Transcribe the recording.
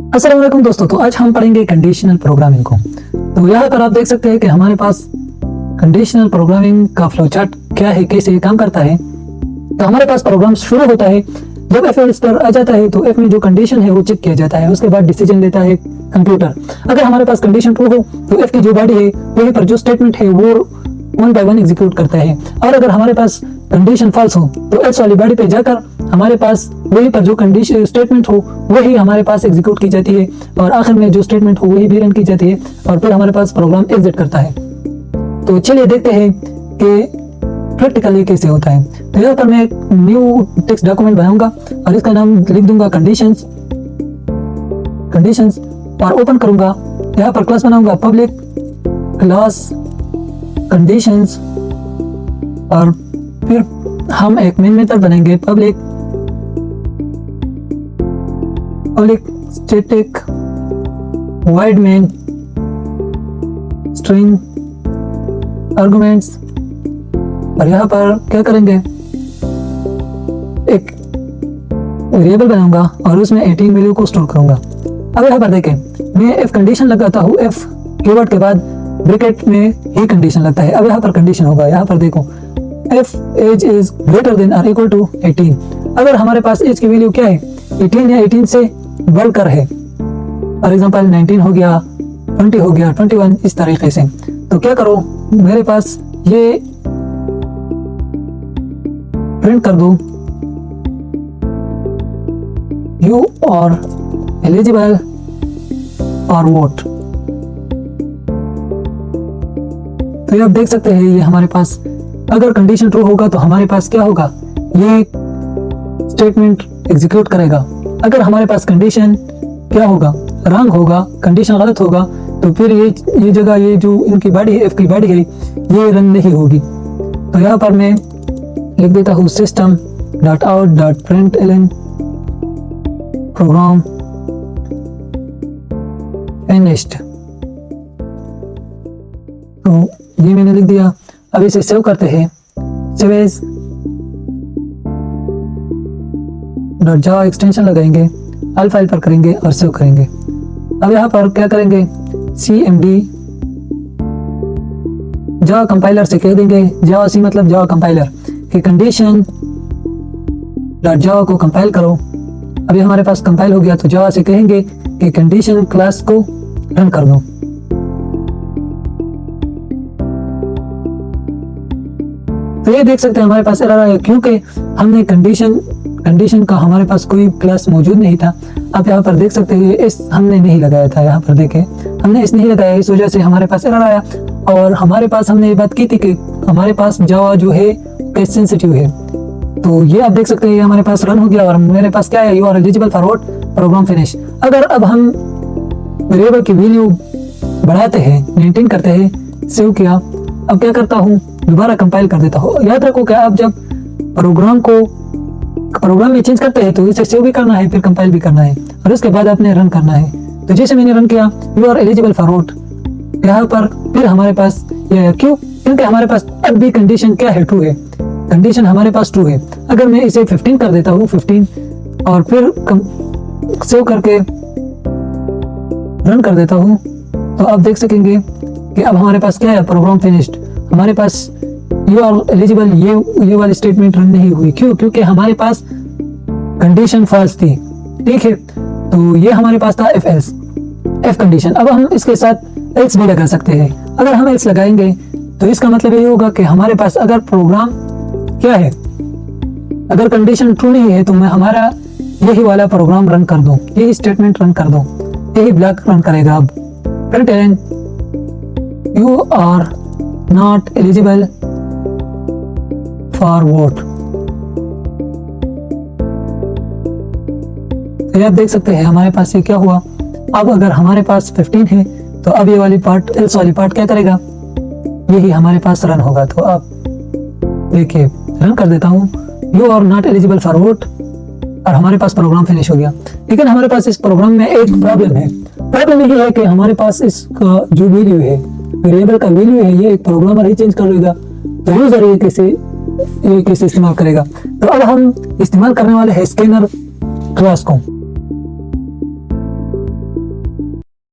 अस्सलाम वालेकुम दोस्तों, तो आज हम पढ़ेंगे कंडीशनल प्रोग्रामिंग को। तो यहाँ पर आप देख सकते हैं कि हमारे पास कंडीशनल प्रोग्रामिंग का फ्लो चार्ट क्या है, कैसे काम करता है। तो हमारे पास प्रोग्राम शुरू होता है जब एफ एल्स पर आ जाता है तो एफ में जो कंडीशन है वो चेक किया जाता है, उसके बाद डिसीजन लेता है कंप्यूटर। अगर हमारे पास कंडीशन ट्रू हो तो एफ की जो बॉडी है वहीं पर जो स्टेटमेंट है वो 1 बाय 1 एग्जीक्यूट करता है, और अगर हमारे पास कंडीशन फॉल्स हो तो एल्स वाली बॉडी पे जाकर हमारे पास वहीं पर जो कंडीशन स्टेटमेंट हो वही हमारे पास एग्जीक्यूट की जाती है, और आखिर में जो स्टेटमेंट हो वही भी रन की जाती है, और फिर हमारे पास प्रोग्राम एग्जिट करता है। तो चलिए देखते हैं कि प्रैक्टिकली कैसे होता है। तो यहाँ पर मैं एक न्यू टेक्स्ट डॉक्यूमेंट बनाऊंगा और इसका नाम लिख दूंगा कंडीशंस और ओपन करूंगा। यहाँ पर क्लास बनाऊंगा पब्लिक क्लास कंडीशंस, और फिर हम एक मेन मेथड बनाएंगे public static wide main string arguments, और यहाँ पर क्या करेंगे, एक वेरिएबल बनाऊंगा और उसमें 18 वैल्यू को स्टोर करूंगा। अब यहाँ पर देखें, मैं एफ कंडीशन लगाता हूँ, एफ कीवर्ड के बाद ब्रैकेट में ही कंडीशन लगता है। अब यहाँ पर कंडीशन होगा, यहाँ पर देखो if age is greater than और इक्वल टू 18। अगर हमारे पास एज की वैल्यू क्या है, 18 या 18 से बढ़कर है, फॉर एग्जाम्पल 19 हो गया, 20 हो गया, 21, इस तरीके से। तो क्या करो, मेरे पास ये प्रिंट कर दो, you are eligible for vote. तो ये आप देख सकते हैं, ये हमारे पास अगर कंडीशन ट्रू होगा तो हमारे पास क्या होगा, ये स्टेटमेंट एग्जीक्यूट करेगा। अगर हमारे पास कंडीशन क्या होगा, रॉन्ग होगा, कंडीशन गलत होगा, तो फिर ये जगह, ये जो इनकी बॉडी है, एफ की बॉडी है, ये रन नहीं होगी। तो यहाँ पर मैं लिख देता हूँ system.out.println प्रोग्राम फिनिश्ड। तो ये मैंने लिख दिया। अब इसे सेव करते हैं, सेव एज .java एक्सटेंशन लगाएंगे, अल फाइल पर करेंगे और सेव करेंगे। अब यहाँ पर क्या करेंगे, cmd जावा कंपाइलर से कह देंगे, जावा सी मतलब जावा कंपाइलर कि कंडीशन .java को कंपाइल करो। अभी हमारे पास कंपाइल हो गया, तो जावा से कहेंगे कि कंडीशन क्लास को रन कर दो। तो ये देख सकते हैं हमारे पास एरर आया, क्योंकि हमने कंडीशन का हमारे पास कोई क्लास मौजूद नहीं था। आप यहाँ पर देख सकते हैं, इस हमने नहीं लगाया था, यहाँ पर देखें हमने इस नहीं लगाया, इस वजह से हमारे पास एरर आया। और हमारे पास हमने ये बात की थी कि हमारे पास जावा जो है केस सेंसिटिव है। तो ये आप देख सकते हैं, ये हमारे पास रन हो गया और मेरे पास क्या है, you are eligible for vote, program finish. अगर अब हम वेरिएबल की वैल्यू बढ़ाते हैं, 19 करते हैं, सेव किया, अब क्या करता हूँ, दोबारा कंपाइल कर देता हूँ। याद रखो कि आप जब प्रोग्राम में चेंज करते हैं तो इसे सेव भी करना है, फिर कंपाइल भी करना है, और उसके बाद आपने रन करना है। तो जैसे मैंने रन किया, you are eligible for vote, यहाँ पर फिर हमारे पास ये क्यों, क्योंकि हमारे पास अब भी कंडीशन क्या है, ट्रू है, कंडीशन हमारे पास ट्रू है। अगर मैं इसे 15 कर देता हूँ, 15, और फिर सेव करके रन कर देता हूँ, तो आप देख सकेंगे कि अब हमारे पास क्या है, प्रोग्राम फिनिश्ड। हमारे पास यू आर एलिजिबल, ये वाली स्टेटमेंट रन नहीं हुई, क्यों, क्योंकि हमारे पास कंडीशन फॉल्स थी। ठीक है, तो ये हमारे पास था एफ कंडीशन। अब हम इसके साथ एल्स भी लगा सकते हैं। अगर हम एल्स लगाएंगे तो इसका मतलब ये होगा कि हमारे पास अगर प्रोग्राम क्या है, अगर कंडीशन ट्रू नहीं है तो मैं हमारा यही वाला प्रोग्राम रन कर दूं, यही स्टेटमेंट रन कर दूं, यही ब्लॉक रन करेगा। अब println you are not eligible for vote. तो आप देख सकते हैं हमारे पास ये क्या हुआ। अब अगर हमारे पास 15 है तो अब ये वाली पार्ट, एल्स वाली पार्ट क्या करेगा, यही हमारे पास रन होगा। तो आप देखिए, रन कर देता हूँ, you are not eligible for vote, और हमारे पास प्रोग्राम फिनिश हो गया। लेकिन हमारे पास इस प्रोग्राम में एक प्रॉब्लम है। प्रॉब्लम ये है कि हमारे पास इसका जो वैल्यू है, वेरिएबल का वैल्यू है, ये एक प्रोग्रामर ही चेंज कर लेगा, तो यूजर ये कैसे इस्तेमाल करेगा। तो अब हम इस्तेमाल करने वाले हैं स्कैनर क्लास को।